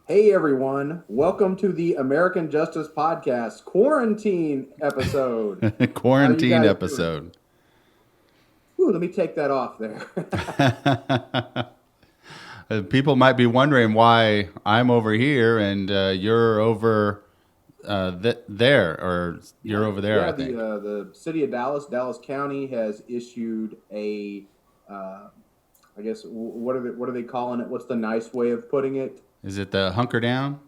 Hey everyone, welcome to the American Justice Podcast quarantine episode. How you Quarantine guys doing? episode. Ooh, let me take that off there. People might be wondering why I'm over here and you're over there, or you're Yeah, over there, yeah. I The think. uh, the city of Dallas County has issued a, uh, I guess what are they calling it? What's the nice way of putting it? Is it the hunker down?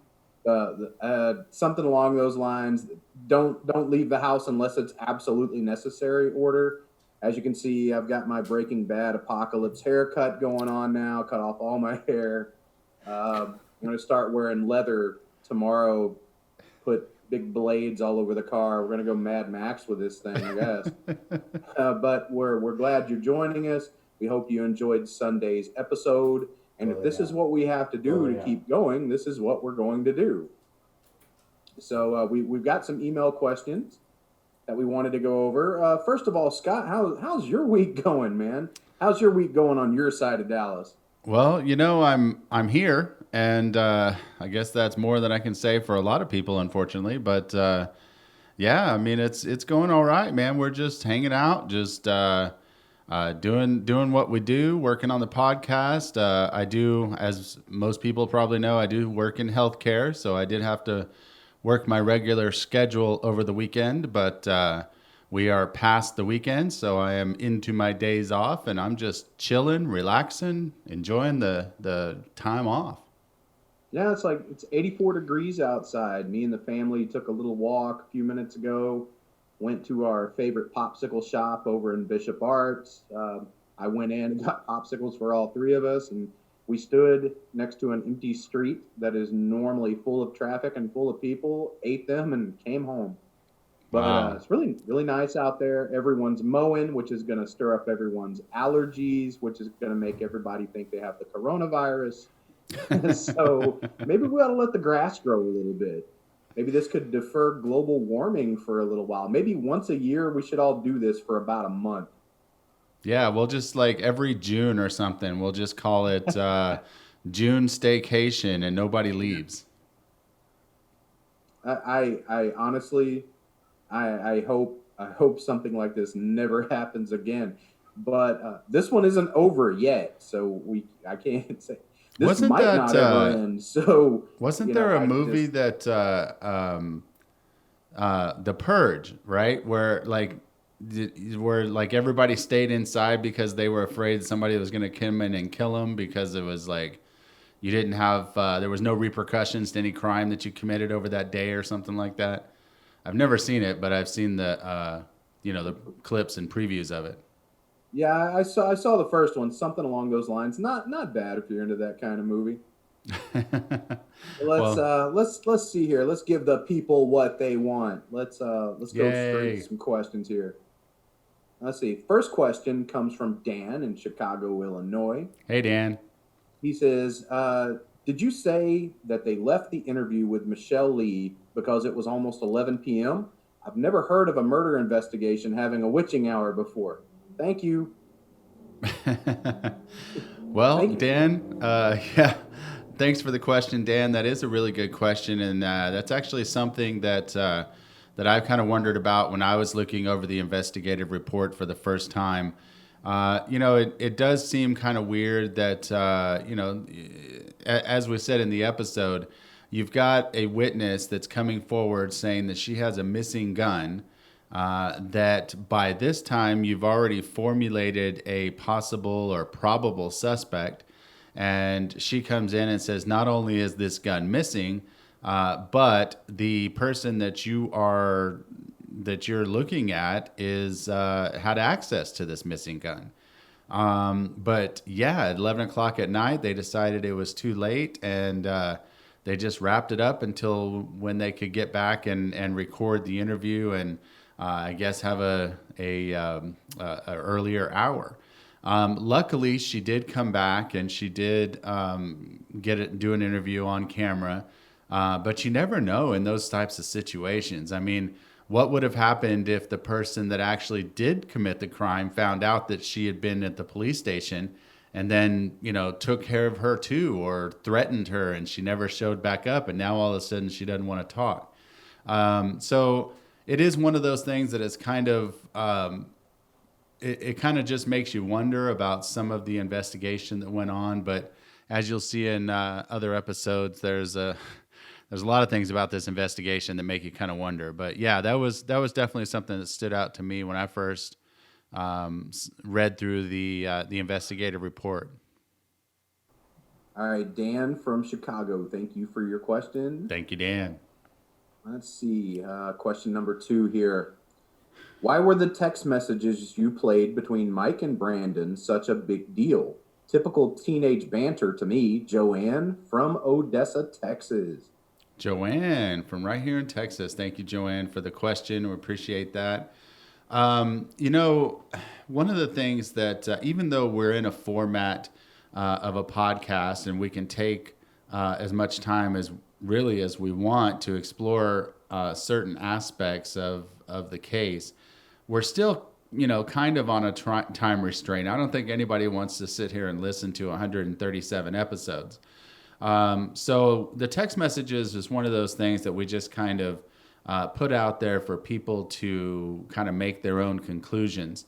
Something along those lines. Don't leave the house unless it's absolutely necessary. Order. As you can see, I've got my Breaking Bad apocalypse haircut going on now. Cut off all my hair. I'm going to start wearing leather tomorrow. Put big blades all over the car. We're going to go Mad Max with this thing, I guess. But we're glad you're joining us. We hope you enjoyed Sunday's episode. And if Oh this yeah. is what we have to do Oh to yeah. keep going, this is what we're going to do. So we've got some email questions that we wanted to go over. First of all, Scott, how's your week going, man? How's your week going on your side of Dallas? Well, I'm here, and I guess that's more than I can say for a lot of people, unfortunately. But yeah, I mean it's going all right, man. We're just hanging out, just doing what we do, working on the podcast. I do, as most people probably know, I do work in healthcare, so I did have to work my regular schedule over the weekend, but we are past the weekend, so I am into my days off, and I'm just chilling, relaxing, enjoying the time off. Yeah, it's 84 degrees outside. Me and the family took a little walk a few minutes ago. Went to our favorite popsicle shop over in Bishop Arts. I went in and got popsicles for all three of us, and we stood next to an empty street that is normally full of traffic and full of people. Ate them and came home. But Wow. it's really really nice out there. Everyone's mowing, which is going to stir up everyone's allergies, which is going to make everybody think they have the coronavirus. So maybe we ought to let the grass grow a little bit. Maybe this could defer global warming for a little while. Maybe once a year we should all do this for about a month. Yeah, we'll just like every June or something, we'll just call it June staycation and nobody leaves. I honestly, I hope something like this never happens again. But this one isn't over yet, so I can't say this Wasn't might that not ever end. So wasn't there a I movie just that The Purge, right? Where like everybody stayed inside because they were afraid somebody was going to come in and kill them, because it was like you didn't have there was no repercussions to any crime that you committed over that day or something like that. I've never seen it, but I've seen the clips and previews of it. yeah, I saw the first one, something along those lines. Not bad if you're into that kind of movie. Let's Well, uh let's let's see here. Let's give the people what they want. Let's go straight to yay. some questions here. Let's see. First question comes from Dan in Chicago, Illinois. Hey Dan. He says, "Did you say that they left the interview with Michelle Lee because it was almost 11 p.m.? I've never heard of a murder investigation having a witching hour before. Thank you. Well, Thank you." Dan, yeah, thanks for the question, Dan. That is a really good question, and that's actually something that I've kind of wondered about when I was looking over the investigative report for the first time. It does seem kind of weird that as we said in the episode, you've got a witness that's coming forward saying that she has a missing gun. That by this time you've already formulated a possible or probable suspect, and she comes in and says not only is this gun missing, but the person that you're looking at is had access to this missing gun. But yeah, at 11 o'clock at night, they decided it was too late, and they just wrapped it up until when they could get back and record the interview, and I guess have a earlier hour. Luckily, she did come back and she did do an interview on camera, but you never know in those types of situations. I mean, what would have happened if the person that actually did commit the crime found out that she had been at the police station and then, took care of her too, or threatened her, and she never showed back up. And now all of a sudden she doesn't want to talk. So it is one of those things that is kind of, it kind of just makes you wonder about some of the investigation that went on. But as you'll see in other episodes, there's a lot of things about this investigation that make you kind of wonder. But yeah, that was definitely something that stood out to me when I first read through the investigative report. All right, Dan from Chicago, thank you for your question. Thank you, Dan. Let's see, question number 2 here. Why were the text messages you played between Mike and Brandon such a big deal? Typical teenage banter to me. Joanne from Odessa, Texas. Joanne from right here in Texas. Thank you, Joanne, for the question. We appreciate that. One of the things that, even though we're in a format of a podcast and we can take as much time as we want to explore certain aspects of the case, we're still, kind of on a time restraint. I don't think anybody wants to sit here and listen to 137 episodes. So the text messages is one of those things that we just kind of put out there for people to kind of make their own conclusions.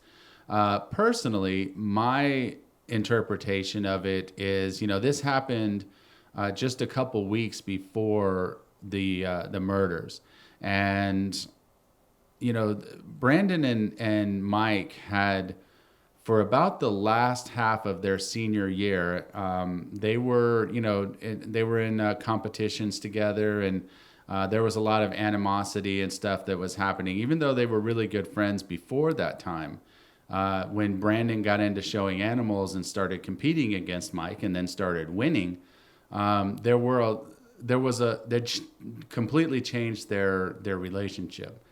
Personally, my interpretation of it is, this happened just a couple weeks before the murders. And, Brandon and Mike had, for about the last half of their senior year, they were in competitions together, and there was a lot of animosity and stuff that was happening, even though they were really good friends before that time. When Brandon got into showing animals and started competing against Mike and then started winning, they completely changed their relationship.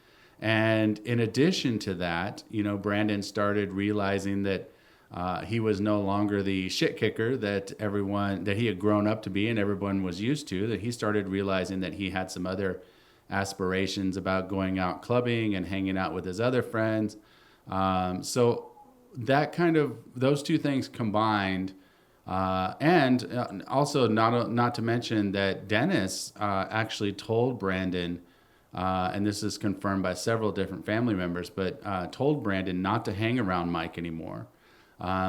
And in addition to that, Brandon started realizing that he was no longer the shit kicker that he had grown up to be and everyone was used to, that he started realizing that he had some other aspirations about going out clubbing and hanging out with his other friends. So that those two things combined, and also not to mention that Dennis actually told Brandon, and this is confirmed by several different family members, but told Brandon not to hang around Mike anymore.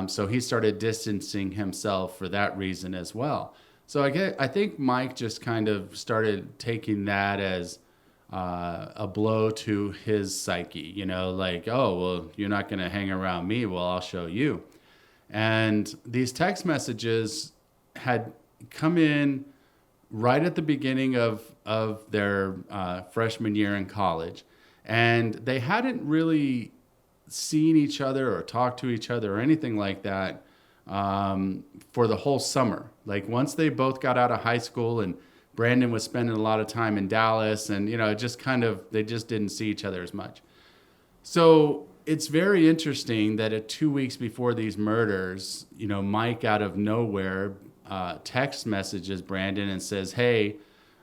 So he started distancing himself for that reason as well. So I think Mike just kind of started taking that as a blow to his psyche, like, oh, well, you're not going to hang around me. Well, I'll show you. And these text messages had come in right at the beginning of their freshman year in college. And they hadn't really seen each other or talked to each other or anything like that for the whole summer. Like once they both got out of high school and Brandon was spending a lot of time in Dallas and, they just didn't see each other as much. So it's very interesting that 2 weeks before these murders, Mike out of nowhere text messages Brandon and says, hey,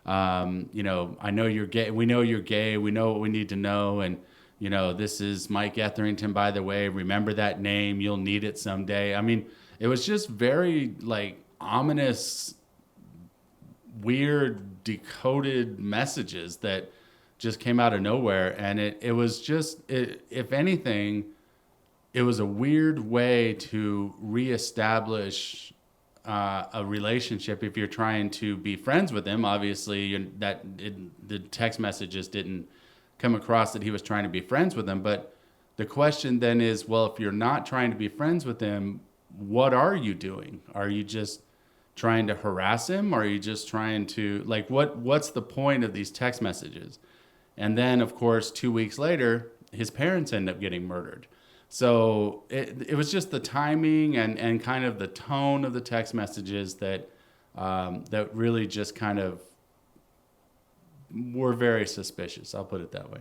I know you're gay. We know you're gay. We know what we need to know. And, this is Mike Etherington, by the way. Remember that name. You'll need it someday. I mean, it was just very ominous, weird, decoded messages that just came out of nowhere. And it was just, if anything, it was a weird way to reestablish a relationship if you're trying to be friends with him. Obviously, the text messages didn't come across that he was trying to be friends with him. But the question then is, well, if you're not trying to be friends with him, what are you doing? Are you just trying to harass him? Or are you just trying to, what's the point of these text messages? And then, of course, 2 weeks later, his parents end up getting murdered. So it was just the timing and kind of the tone of the text messages that really just kind of were very suspicious. I'll put it that way.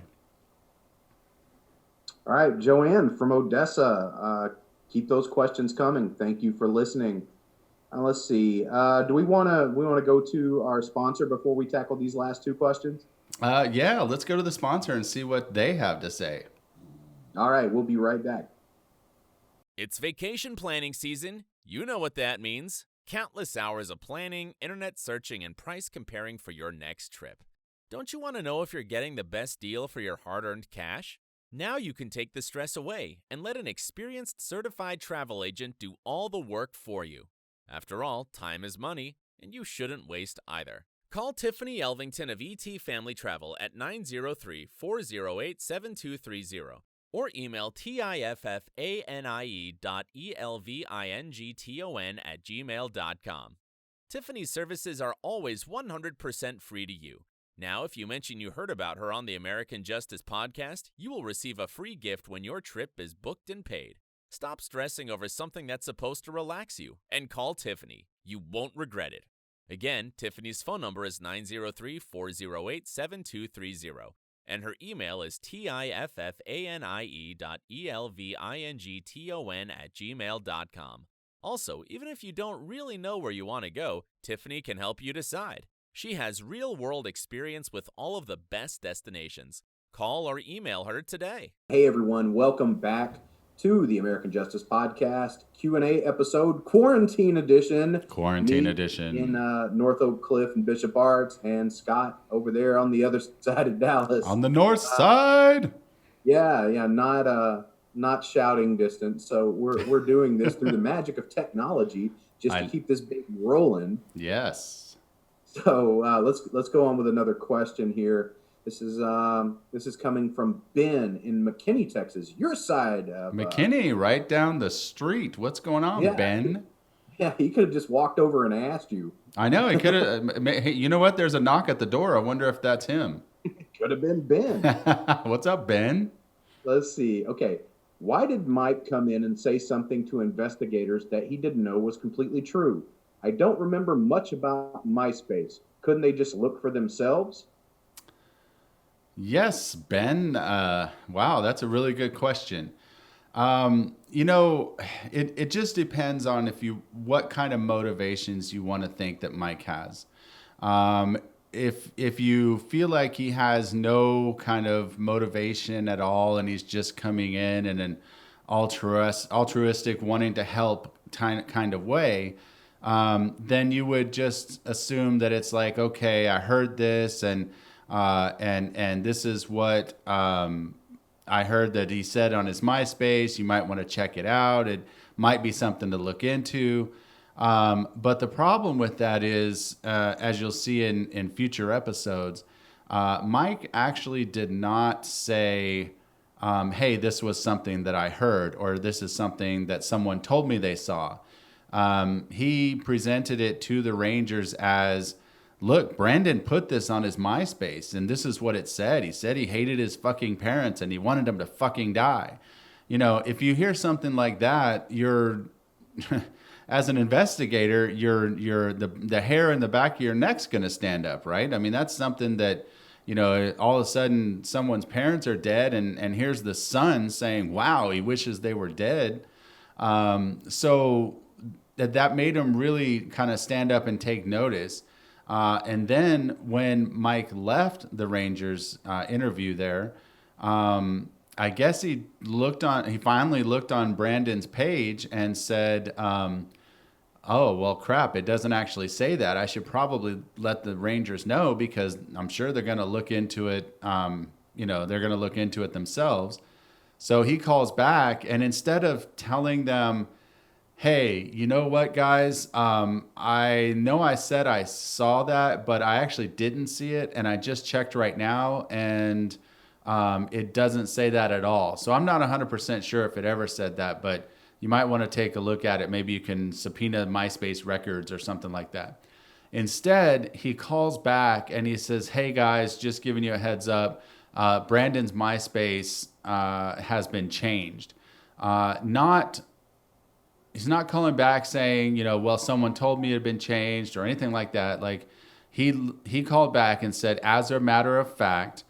All right, Joanne from Odessa, keep those questions coming. Thank you for listening. Let's see. Do we want to go to our sponsor before we tackle these last two questions? Yeah, let's go to the sponsor and see what they have to say. All right, we'll be right back. It's vacation planning season. You know what that means. Countless hours of planning, internet searching, and price comparing for your next trip. Don't you want to know if you're getting the best deal for your hard-earned cash? Now you can take the stress away and let an experienced certified travel agent do all the work for you. After all, time is money, and you shouldn't waste either. Call Tiffany Elvington of ET Family Travel at 903-408-7230 or email tiffanie.elvington@gmail.com. Tiffany's services are always 100% free to you. Now, if you mention you heard about her on the American Justice podcast, you will receive a free gift when your trip is booked and paid. Stop stressing over something that's supposed to relax you and call Tiffany. You won't regret it. Again, Tiffany's phone number is 903-408-7230, and her email is tiffanie.elvington@gmail.com. Also, even if you don't really know where you want to go, Tiffany can help you decide. She has real-world experience with all of the best destinations. Call or email her today. Hey everyone, welcome back to the American Justice Podcast Q&A episode, Quarantine Edition. Quarantine edition. In North Oak Cliff and Bishop Arts, and Scott over there on the other side of Dallas. On the north side. Yeah, not shouting distance. So we're doing this through the magic of technology just to keep this baby rolling. Yes. So let's go on with another question here. This is coming from Ben in McKinney, Texas. Your side of McKinney, right down the street. What's going on, Ben? Yeah, he could have just walked over and asked you. I know, he could have. Hey, you know what? There's a knock at the door. I wonder if that's him. Could have been Ben. What's up, Ben? Let's see. Okay. Why did Mike come in and say something to investigators that he didn't know was completely true? I don't remember much about MySpace. Couldn't they just look for themselves? Yes, Ben. Wow, that's a really good question. It just depends on what kind of motivations you want to think that Mike has. If you feel like he has no kind of motivation at all and he's just coming in an altruistic, wanting to help kind of way, then you would just assume that it's like, okay, I heard this and this is what I heard that he said on his MySpace. You might want to check it out. It might be something to look into. But the problem with that is, as you'll see in future episodes, Mike actually did not say, hey, this was something that I heard, or this is something that someone told me they saw. He presented it to the Rangers as, look, Brandon put this on his MySpace, and this is what it said. He said he hated his fucking parents and he wanted them to fucking die. You know, if you hear something like that, you're, as an investigator, the hair in the back of your neck's going to stand up, right? I mean, that's something that, all of a sudden someone's parents are dead, and here's the son saying, wow, he wishes they were dead. So that made him really kind of stand up and take notice. And then when Mike left the Rangers interview there, I guess he finally looked on Brandon's page and said, oh, well, crap, it doesn't actually say that. I should probably let the Rangers know, because I'm sure they're going to look into it. They're going to look into it themselves. So he calls back, and instead of telling them, hey, you know what, guys? I know I said I saw that, but I actually didn't see it, and I just checked right now, and it doesn't say that at all. So I'm not 100% sure if it ever said that, but you might want to take a look at it. Maybe you can subpoena MySpace records or something like that. Instead, he calls back and he says, hey, guys, just giving you a heads up, Brandon's MySpace has been changed. He's not calling back saying, well, someone told me it had been changed or anything like that. Like, he called back and said, as a matter of fact,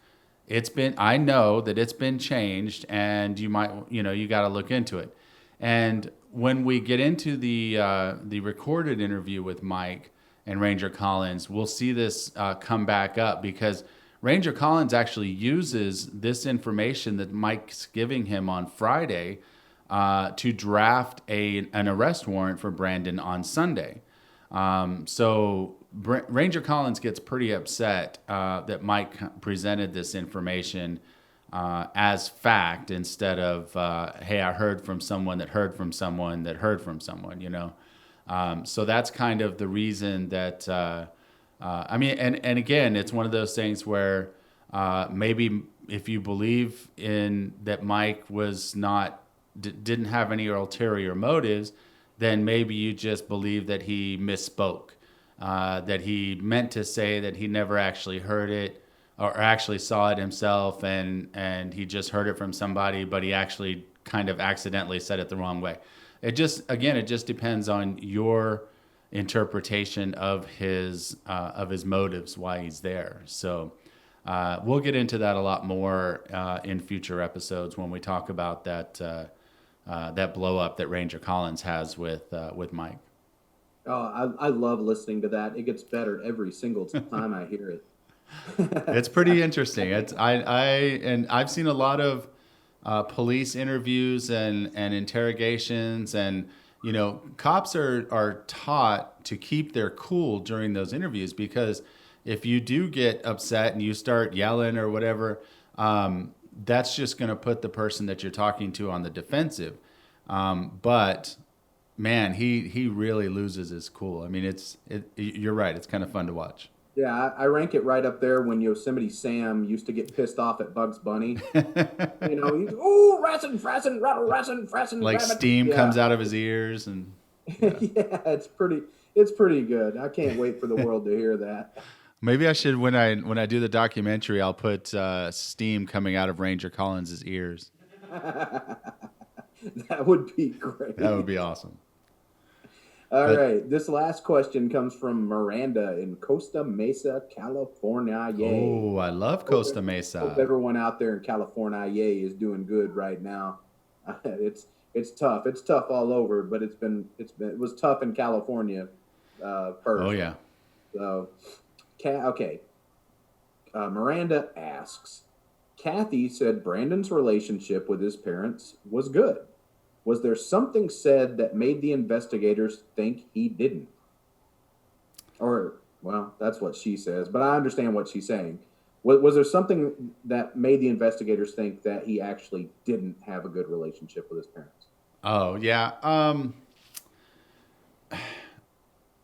I know that it's been changed, and you might, you got to look into it. And when we get into the recorded interview with Mike and Ranger Collins, we'll see this come back up, because Ranger Collins actually uses this information that Mike's giving him on Friday to draft an arrest warrant for Brandon on Sunday. So Ranger Collins gets pretty upset that Mike presented this information as fact instead of, hey, I heard from someone that heard from someone that heard from someone, you know. So that's kind of the reason that, I mean, and again, it's one of those things where maybe if you believe in that Mike was not, didn't have any ulterior motives, then maybe you just believe that he misspoke, that he meant to say that he never actually heard it or actually saw it himself, and he just heard it from somebody, but he actually kind of accidentally said it the wrong way. It just depends on your interpretation of his motives, why he's there. So we'll get into that a lot more in future episodes when we talk about that blow up that Ranger Collins has with Mike. Oh, I love listening to that. It gets better every single time I hear it. It's pretty interesting. I've seen a lot of police interviews and interrogations, and you know, cops are taught to keep their cool during those interviews, because if you do get upset and you start yelling or whatever, that's just going to put the person that you're talking to on the defensive. But man, he really loses his cool. I mean, you're right. It's kind of fun to watch. Yeah, I rank it right up there when Yosemite Sam used to get pissed off at Bugs Bunny. You know, he's, ooh, rassin', frassin', rattle, rassin', frassin', like rabbit. steam comes out of his ears, and yeah, it's pretty good. I can't wait for the world to hear that. Maybe I should, when I do the documentary, I'll put steam coming out of Ranger Collins's ears. That would be great. That would be awesome. All right. This last question comes from Miranda in Costa Mesa, California. Yay. Oh, I love Costa Mesa. Hope everyone out there in California, yay, is doing good right now. It's tough. It's tough all over, but it was tough in California first. Oh yeah. So, okay. Miranda asks, Kathy said Brandon's relationship with his parents was good. Was there something said that made the investigators think he didn't? Or, well, that's what she says, but I understand what she's saying. Was there something that made the investigators think that he actually didn't have a good relationship with his parents? Oh, yeah.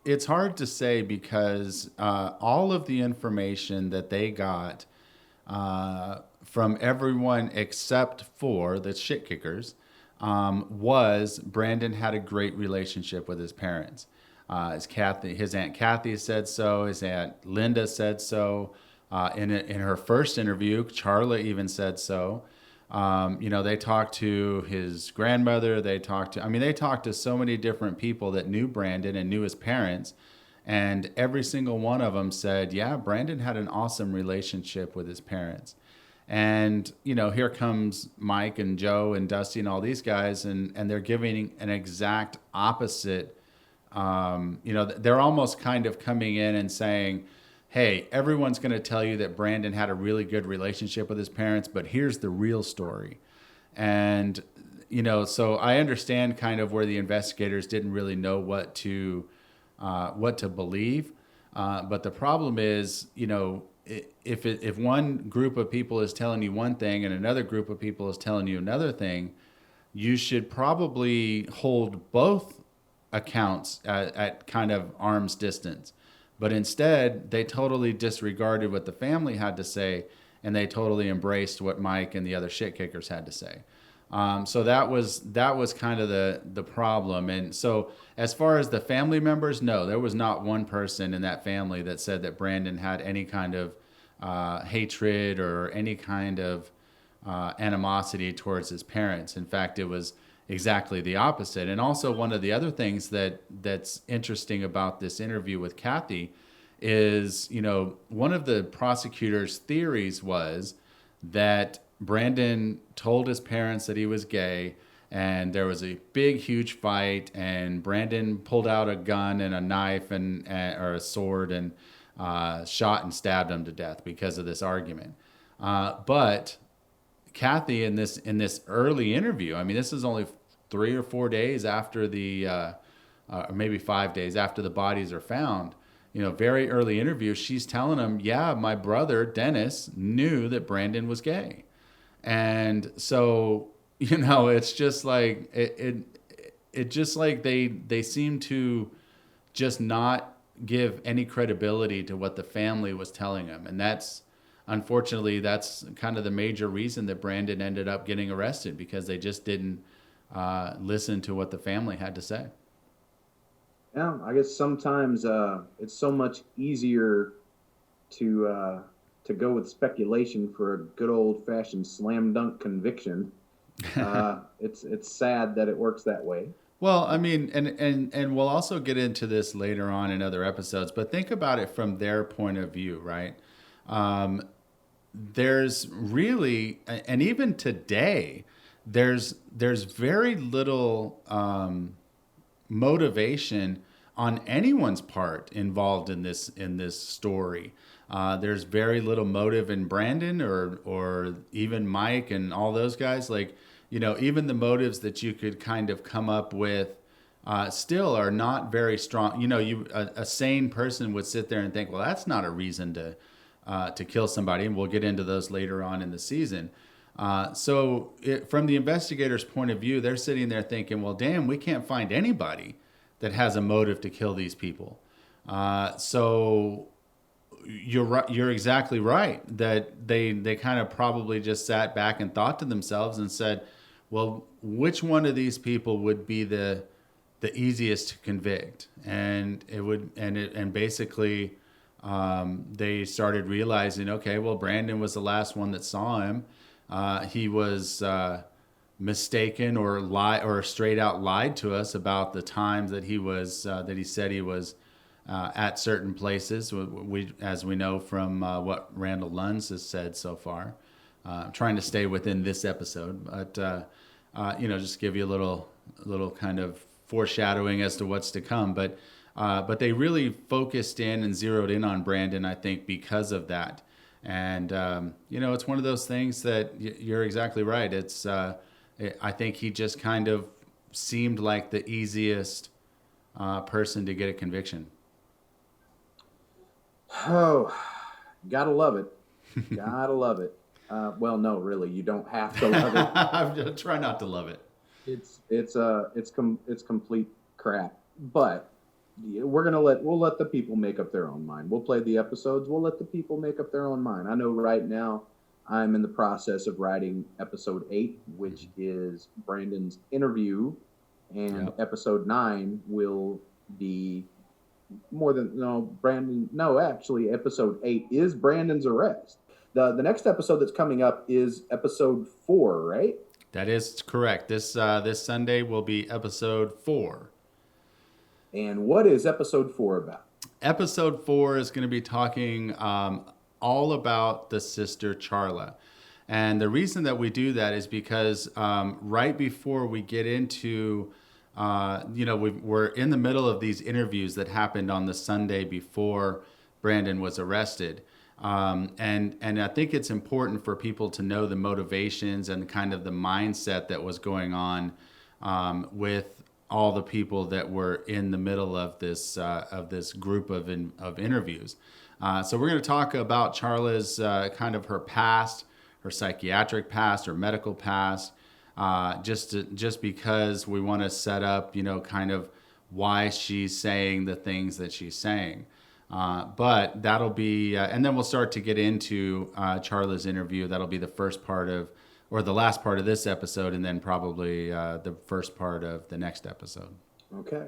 It's hard to say, because all of the information that they got from everyone except for the shit kickers was Brandon had a great relationship with his parents. His Aunt Kathy said so. His Aunt Linda said so. In her first interview, Charla even said so. You know, they talked to his grandmother. They talked to so many different people that knew Brandon and knew his parents. And every single one of them said, yeah, Brandon had an awesome relationship with his parents. And, you know, here comes Mike and Joe and Dusty and all these guys, and they're giving an exact opposite. You know, they're almost kind of coming in and saying, hey, everyone's going to tell you that Brandon had a really good relationship with his parents, but here's the real story. And, you know, so I understand kind of where the investigators didn't really know what to believe. But the problem is, you know, if one group of people is telling you one thing and another group of people is telling you another thing, you should probably hold both accounts at kind of arm's distance. But instead, they totally disregarded what the family had to say, and they totally embraced what Mike and the other shit kickers had to say. So that was kind of the problem. And so as far as the family members, no, there was not one person in that family that said that Brandon had any kind of hatred or any kind of animosity towards his parents. In fact, it was exactly the opposite. And also, one of the other things that's interesting about this interview with Kathy is, you know, one of the prosecutor's theories was that Brandon told his parents that he was gay, and there was a big, huge fight, and Brandon pulled out a gun and a knife or a sword and shot and stabbed him to death because of this argument. But Kathy, in this early interview, I mean, this is only 3 or 4 days after or maybe 5 days after the bodies are found, very early interview, she's telling him, yeah, my brother, Dennis, knew that Brandon was gay. And so, it's just like, it just like they seem to just not give any credibility to what the family was telling them. And unfortunately, that's kind of the major reason that Brandon ended up getting arrested, because they just didn't listen to what the family had to say. Yeah, I guess sometimes it's so much easier to go with speculation for a good old-fashioned slam dunk conviction. It's sad that it works that way. Well, I mean, and we'll also get into this later on in other episodes, but think about it from their point of view, right? There's really, and even today, there's very little motivation on anyone's part involved in this story. There's very little motive in Brandon or even Mike and all those guys. Like, even the motives that you could kind of come up with still are not very strong. A sane person would sit there and think, well, that's not a reason to kill somebody, and we'll get into those later on in the season. So from the investigator's point of view, they're sitting there thinking, well, damn, we can't find anybody that has a motive to kill these people. So you're right, you're exactly right that they kind of probably just sat back and thought to themselves and said, well, which one of these people would be the easiest to convict? And basically they started realizing, okay, well, Brandon was the last one that saw him. He was mistaken or straight out lied to us about the times that he said he was at certain places. As we know from what Randall Lunds has said so far. I'm trying to stay within this episode, but just give you a little kind of foreshadowing as to what's to come. But they really focused in and zeroed in on Brandon, I think, because of that. And it's one of those things that you're exactly right. I think he just kind of seemed like the easiest person to get a conviction. Oh, gotta love it. Gotta love it. Well, no, really, you don't have to love it. I'm try not to love it. It's complete crap. But we'll let the people make up their own mind. We'll play the episodes. We'll let the people make up their own mind. I know right now I'm in the process of writing episode 8, which is Brandon's interview, and episode 9 will be actually episode 8 is Brandon's arrest. The next episode that's coming up is episode 4, right? That is correct. This Sunday will be episode 4. And what is episode 4 about? Episode 4 is going to be talking all about the sister Charla. And the reason that we do that is because right before we get into, we're in the middle of these interviews that happened on the Sunday before Brandon was arrested. And I think it's important for people to know the motivations and kind of the mindset that was going on with all the people that were in the middle of this group of interviews. So we're going to talk about Charla's kind of her past, her psychiatric past, her medical past, just because we want to set up, kind of why she's saying the things that she's saying. But that'll be, and then we'll start to get into Charla's interview. That'll be the first part of, or the last part of this episode, and then probably the first part of the next episode. Okay.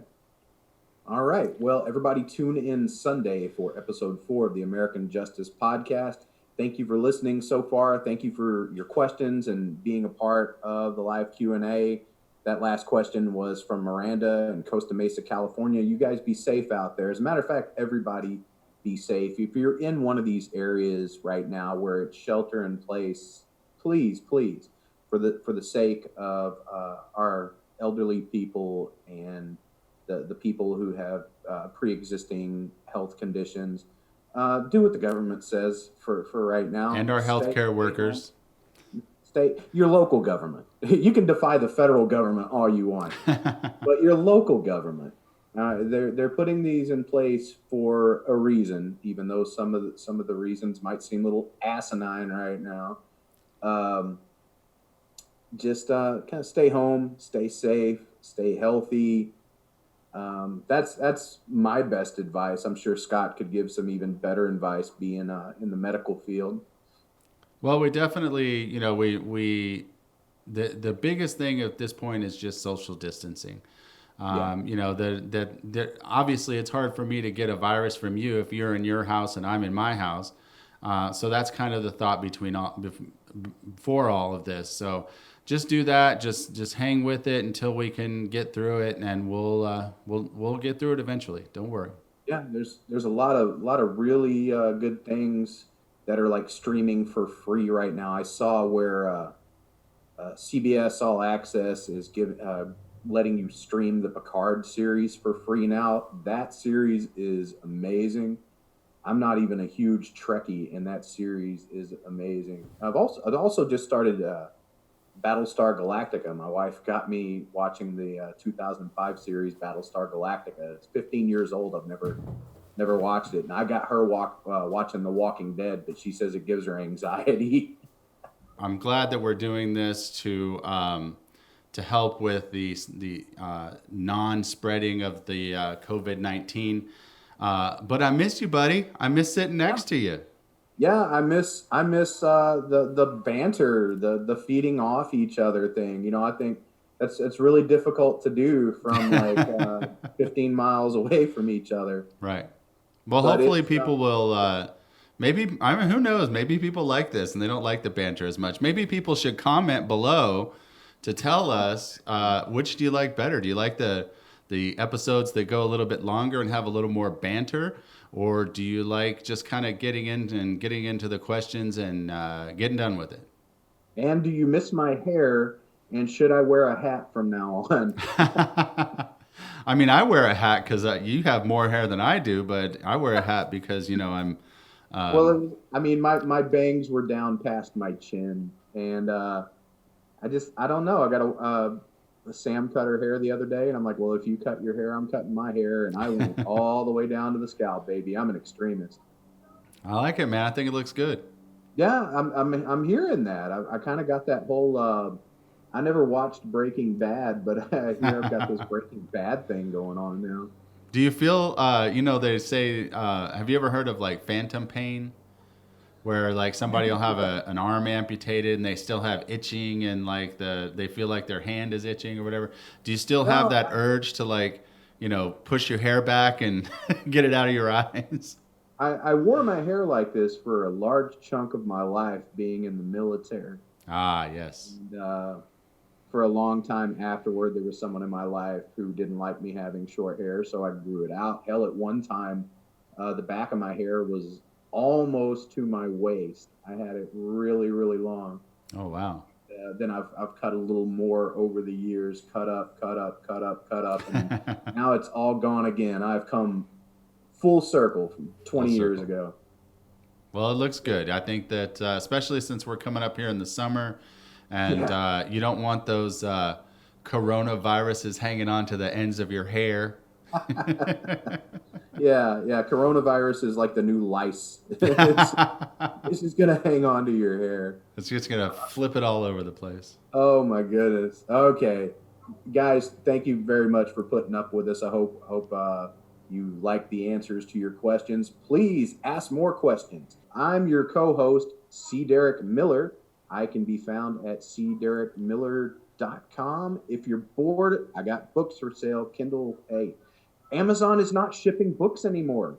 All right. Well, everybody tune in Sunday for episode 4 of the American Justice Podcast. Thank you for listening so far. Thank you for your questions and being a part of the live Q&A. That last question was from Miranda in Costa Mesa, California. You guys be safe out there. As a matter of fact, everybody be safe. If you're in one of these areas right now where it's shelter in place, please, for the sake of our elderly people and the people who have pre-existing health conditions, do what the government says for right now. And our healthcare workers. your local government. You can defy the federal government all you want, but your local government, they're putting these in place for a reason, even though some of the reasons might seem a little asinine right now. Just kind of stay home, stay safe, stay healthy. That's my best advice. I'm sure Scott could give some even better advice, being in the medical field. Well, we definitely, the biggest thing at this point is just social distancing. Obviously it's hard for me to get a virus from you if you're in your house and I'm in my house. So that's kind of the thought for all of this. So just do that. Just hang with it until we can get through it, and we'll get through it eventually. Don't worry. Yeah, there's a lot of really good things that are like streaming for free right now. I saw where CBS All Access is letting you stream the Picard series for free now. That series is amazing. I'm not even a huge Trekkie, and that series is amazing. I've also just started Battlestar Galactica. My wife got me watching the 2005 series Battlestar Galactica. It's 15 years old. I've never watched it, and I got her watching The Walking Dead, but she says it gives her anxiety. I'm glad that we're doing this to help with the non-spreading of the COVID-19. But I miss you, buddy. I miss sitting next to you. Yeah, I miss the banter, the feeding off each other thing. I think it's really difficult to do from like 15 miles away from each other. Right. Well, but hopefully people will. Maybe, I mean, who knows? Maybe people like this and they don't like the banter as much. Maybe people should comment below to tell us which do you like better. Do you like the episodes that go a little bit longer and have a little more banter? Or do you like just kind of getting into the questions and getting done with it? And do you miss my hair? And should I wear a hat from now on? I mean, I wear a hat because you have more hair than I do, but I wear a hat because, I'm... well, I mean, my bangs were down past my chin. And I don't know. I got a Sam cut her hair the other day, and I'm like, well, if you cut your hair, I'm cutting my hair, and I went all the way down to the scalp, baby. I'm an extremist. I like it, man. I think it looks good. Yeah, I'm hearing that. I kind of got that whole. I never watched Breaking Bad, but I hear I've got this Breaking Bad thing going on now. Do you feel? They say. Have you ever heard of like phantom pain? Where like somebody will have an arm amputated and they still have itching and like they feel like their hand is itching or whatever. Do you still have that urge to like, push your hair back and get it out of your eyes? I wore my hair like this for a large chunk of my life being in the military. Ah, yes. And, for a long time afterward, there was someone in my life who didn't like me having short hair, so I grew it out. Hell, at one time, the back of my hair was almost to my waist. I had it really, really long. Oh, wow. Then I've cut a little more over the years, cut up. And now it's all gone again. I've come full circle from 20 years ago. Well, it looks good. I think that especially since we're coming up here in the summer and you don't want those coronaviruses hanging on to the ends of your hair. Yeah. Coronavirus is like the new lice. It's just going to hang on to your hair. It's just going to flip it all over the place. Oh, my goodness. Okay. Guys, thank you very much for putting up with us. I hope you like the answers to your questions. Please ask more questions. I'm your co-host, C. Derick Miller. I can be found at cderickmiller.com. If you're bored, I got books for sale, Kindle. Hey, Amazon is not shipping books anymore.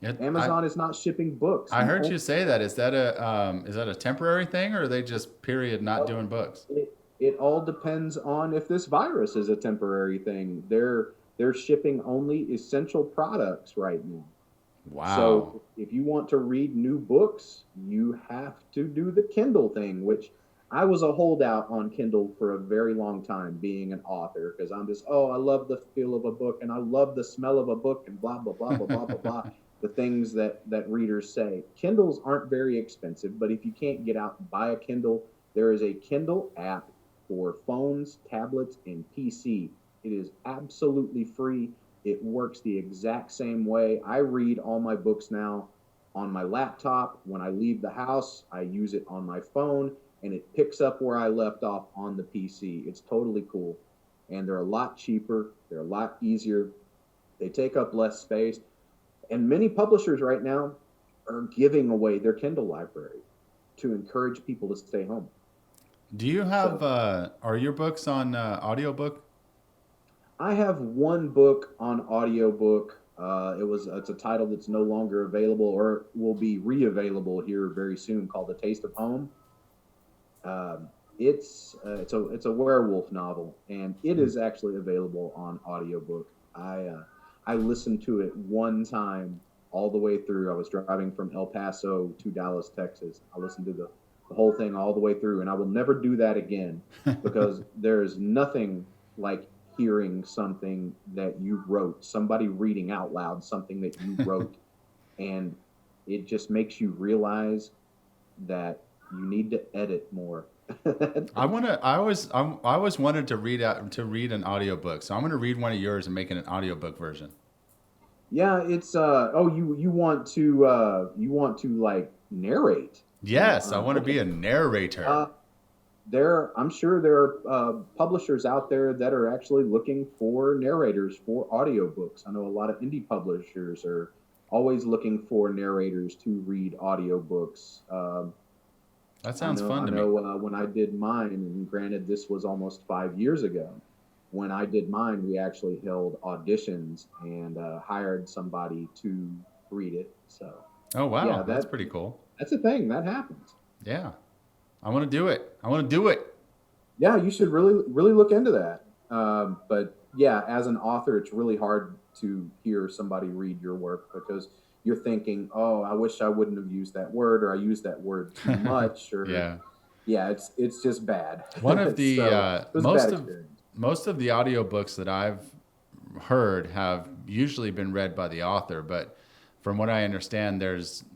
Amazon is not shipping books. I heard you say that. Is that a temporary thing, or are they just period not doing books? It all depends on if this virus is a temporary thing. They're shipping only essential products right now. Wow. So if you want to read new books, you have to do the Kindle thing, which I was a holdout on Kindle for a very long time, being an author, because I'm just, I love the feel of a book and I love the smell of a book and blah, blah, blah, blah, blah, blah, blah, the things that readers say. Kindles aren't very expensive, but if you can't get out and buy a Kindle, There is a Kindle app for phones, tablets, and PC. It is absolutely free. It works the exact same way. I read all my books now on my laptop. When I leave the house, I use it on my phone, and it picks up where I left off on the PC. It's totally cool. And they're a lot cheaper. They're a lot easier. They take up less space. And many publishers right now are giving away their Kindle library to encourage people to stay home. Do you have, are your books on audiobook? I have one book on audiobook. It's a title that's no longer available, or will be re-available here very soon, called The Taste of Home. It's a werewolf novel, and it is actually available on audiobook. I listened to it one time all the way through. I was driving from El Paso to Dallas, Texas. I listened to the whole thing all the way through, and I will never do that again, because there's nothing like hearing something that you wrote, somebody reading out loud something that you wrote, and it just makes you realize that you need to edit more. I always wanted to read an audiobook, so I'm going to read one of yours and make it an audiobook version. Yeah, it's you want to like narrate. Yes, I want to be a narrator. I'm sure there are publishers out there that are actually looking for narrators for audiobooks. I know a lot of indie publishers are always looking for narrators to read audiobooks. That sounds fun to me. I know when I did mine, and granted this was almost 5 years ago, when I did mine, we actually held auditions and hired somebody to read it. So. Oh, wow. Yeah, that's pretty cool. That's a thing. That happens. Yeah. I want to do it. Yeah, you should really look into that. But yeah, as an author, it's really hard to hear somebody read your work, because you're thinking, oh, I wish I wouldn't have used that word, or I used that word too much, or yeah, it's just bad. One of the so, most of the audiobooks that I've heard have usually been read by the author, but from what I understand,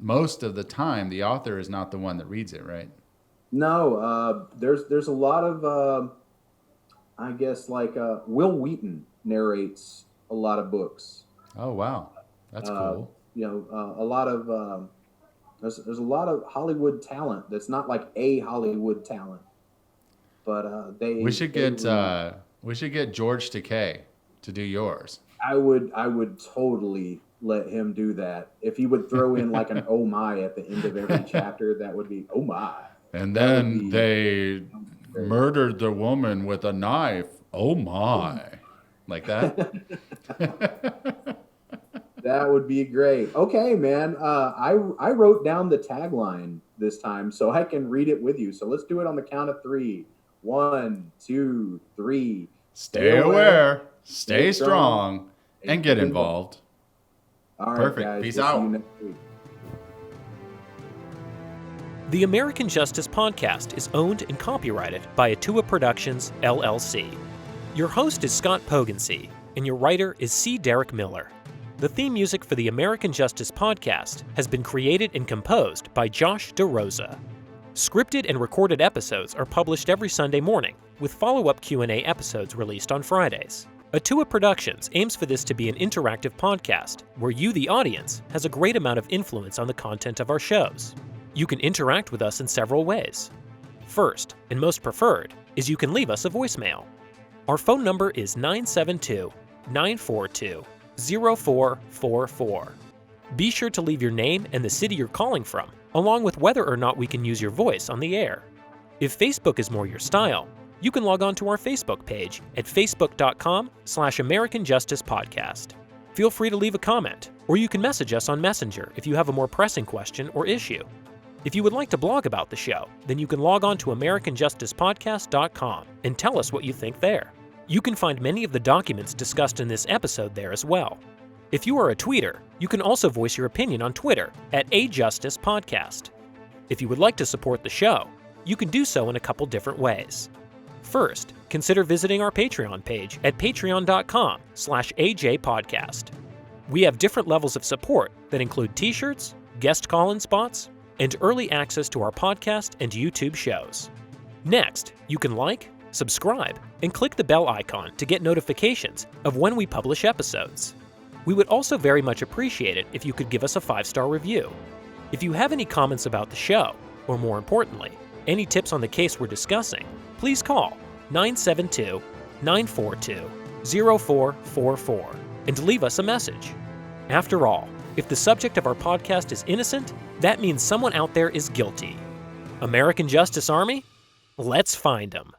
most of the time the author is not the one that reads it, right? No, there's a lot of I guess like Will Wheaton narrates a lot of books. Oh wow, that's cool. You know, a lot of there's a lot of Hollywood talent that's not like a Hollywood talent, but we should get George Takei to do yours. I would totally let him do that. If he would throw in like an oh my at the end of every chapter, that would be oh my. And then they murdered the woman with a knife. Oh my. Like that? That would be great. Okay, man. I wrote down the tagline this time so I can read it with you. So let's do it on the count of 3. 1, 2, 3. Stay aware, stay strong, and get involved. All right, perfect. Guys, Peace we'll out. see you next week. The American Justice Podcast is owned and copyrighted by Atua Productions, LLC. Your host is Scott Poggensee, and your writer is C. Derick Miller. The theme music for the American Justice Podcast has been created and composed by Josh DeRosa. Scripted and recorded episodes are published every Sunday morning, with follow-up Q&A episodes released on Fridays. Atua Productions aims for this to be an interactive podcast, where you, the audience, has a great amount of influence on the content of our shows. You can interact with us in several ways. First, and most preferred, is you can leave us a voicemail. Our phone number is 972-942-0444. Be sure to leave your name and the city you're calling from, along with whether or not we can use your voice on the air. If Facebook is more your style, you can log on to our Facebook page at facebook.com/American Justice Podcast. Feel free to leave a comment, or you can message us on Messenger if you have a more pressing question or issue. If you would like to blog about the show, then you can log on to AmericanJusticePodcast.com and tell us what you think there. You can find many of the documents discussed in this episode there as well. If you are a tweeter, you can also voice your opinion on Twitter at @AJusticePodcast. If you would like to support the show, you can do so in a couple different ways. First, consider visiting our Patreon page at patreon.com/AJPodcast. We have different levels of support that include t-shirts, guest call-in spots, and early access to our podcast and YouTube shows. Next, you can like, subscribe, and click the bell icon to get notifications of when we publish episodes. We would also very much appreciate it if you could give us a 5-star review. If you have any comments about the show, or more importantly, any tips on the case we're discussing, please call 972-942-0444 and leave us a message. After all, if the subject of our podcast is innocent, that means someone out there is guilty. American Justice Army? Let's find them.